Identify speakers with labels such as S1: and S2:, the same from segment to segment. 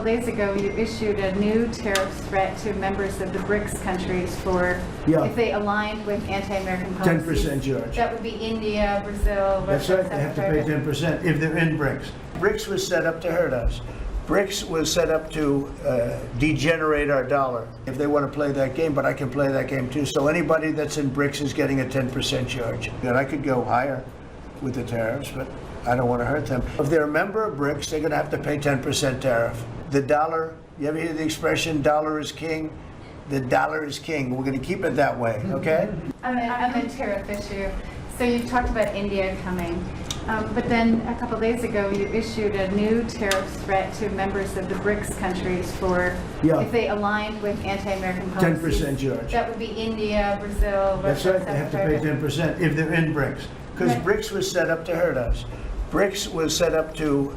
S1: couple days ago, you issued a new tariff threat to members of the BRICS countries for if they aligned with anti-American policies.
S2: 10% charge.
S1: That would be India, Brazil,
S2: That's
S1: Russia,
S2: right, they have to pay 10% if they're in BRICS. BRICS was set up to hurt us. BRICS was set up to degenerate our dollar. If they want to play that game, but I can play that game too. So anybody that's in BRICS is getting a 10% charge. And I could go higher with the tariffs, but I don't want to hurt them. If they're a member of BRICS, they're going to have to pay 10% tariff. The dollar, you ever hear the expression, dollar is king? The dollar is king. We're going to keep it that way, okay?
S1: On the tariff issue, so you talked about India coming, but then a couple days ago, you issued a new tariff threat to members of the BRICS countries for if they aligned with anti-American policies.
S2: 10% charge.
S1: That would be India, Brazil,
S2: That's
S1: Russia,
S2: right, they have to pay 10% if they're in BRICS. Because BRICS was set up to hurt us. BRICS was set up to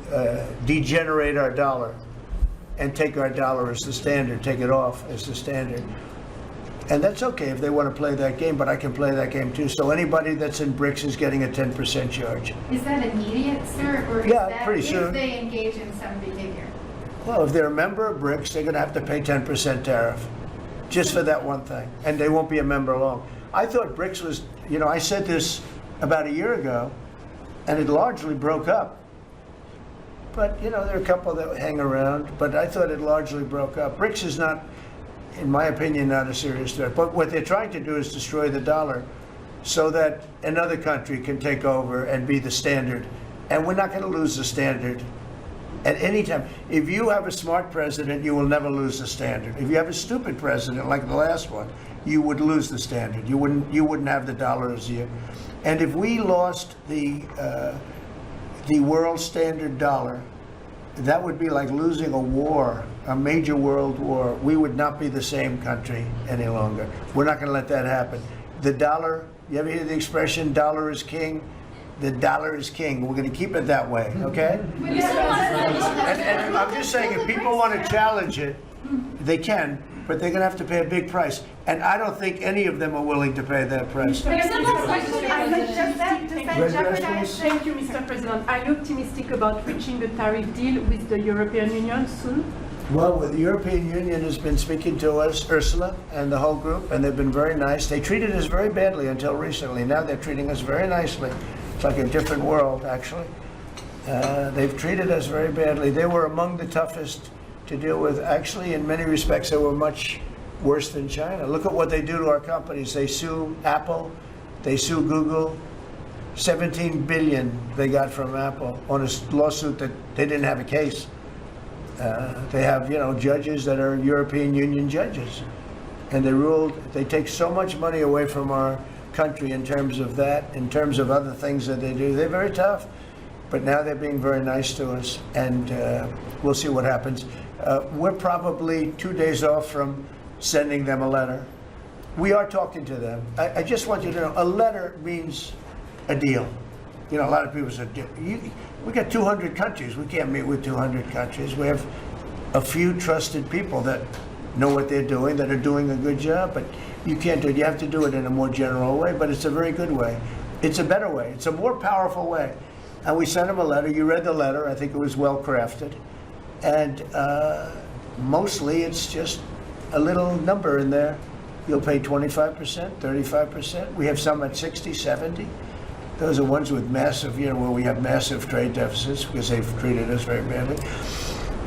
S2: degenerate our dollar and take our dollar as the standard, take it off as the standard. And that's okay if they want to play that game, but I can play that game too. So anybody that's in BRICS is getting a 10% charge.
S1: Is that immediate, sir, or is that
S2: pretty soon.
S1: if they engage in some behavior?
S2: Well, if they're a member of BRICS, they're going to have to pay 10% tariff just for that one thing. And they won't be a member long. I thought BRICS was, I said this about a year ago, and it largely broke up. But, there are a couple that hang around, but I thought it largely broke up. BRICS is not, in my opinion, not a serious threat. But what they're trying to do is destroy the dollar so that another country can take over and be the standard. And we're not going to lose the standard at any time. If you have a smart president, you will never lose the standard. If you have a stupid president like the last one, you would lose the standard. You wouldn't have the dollar as you. And if we lost the world standard dollar, that would be like losing a war, a major world war. We would not be the same country any longer. We're not going to let that happen. The dollar, you ever hear the expression, dollar is king? The dollar is king. We're going to keep it that way, okay? And I'm just saying, if people want to challenge it, they can, but they're going to have to pay a big price. And I don't think any of them are willing to pay that price.
S3: Thank you, Mr. President. Are you optimistic about reaching a tariff deal with the European Union soon?
S2: Well, the European Union has been speaking to us, Ursula and the whole group, and they've been very nice. They treated us very badly until recently. Now they're treating us very nicely. It's like a different world, actually. They've treated us very badly. They were among the toughest to deal with. Actually, in many respects, they were much worse than China. Look at what they do to our companies. They sue Apple. They sue Google. 17 billion they got from Apple on a lawsuit that they didn't have a case. They have, judges that are European Union judges. And they ruled, they take so much money away from our country in terms of that, in terms of other things that they do. They're very tough. But now they're being very nice to us, and we'll see what happens. We're probably 2 days off from sending them a letter. We are talking to them. I just want you to know, a letter means a deal. A lot of people say, we got 200 countries. We can't meet with 200 countries. We have a few trusted people that know what they're doing, that are doing a good job, but you can't do it. You have to do it in a more general way, but it's a very good way. It's a better way. It's a more powerful way. And we sent them a letter. You read the letter. I think it was well crafted. And mostly it's just a little number in there. You'll pay 25%, 35%. We have some at 60, 70. Those are ones with massive, where we have massive trade deficits because they've treated us very badly.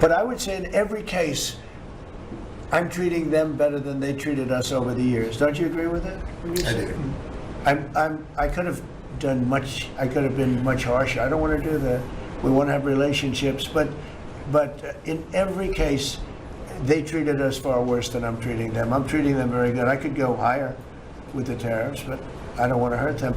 S2: But I would say in every case, I'm treating them better than they treated us over the years. Don't you agree with that?
S4: I do.
S2: I could have done much. I could have been much harsher. I don't want to do that. We want to have relationships, but in every case, they treated us far worse than I'm treating them. I'm treating them very good. I could go higher with the tariffs, but I don't want to hurt them.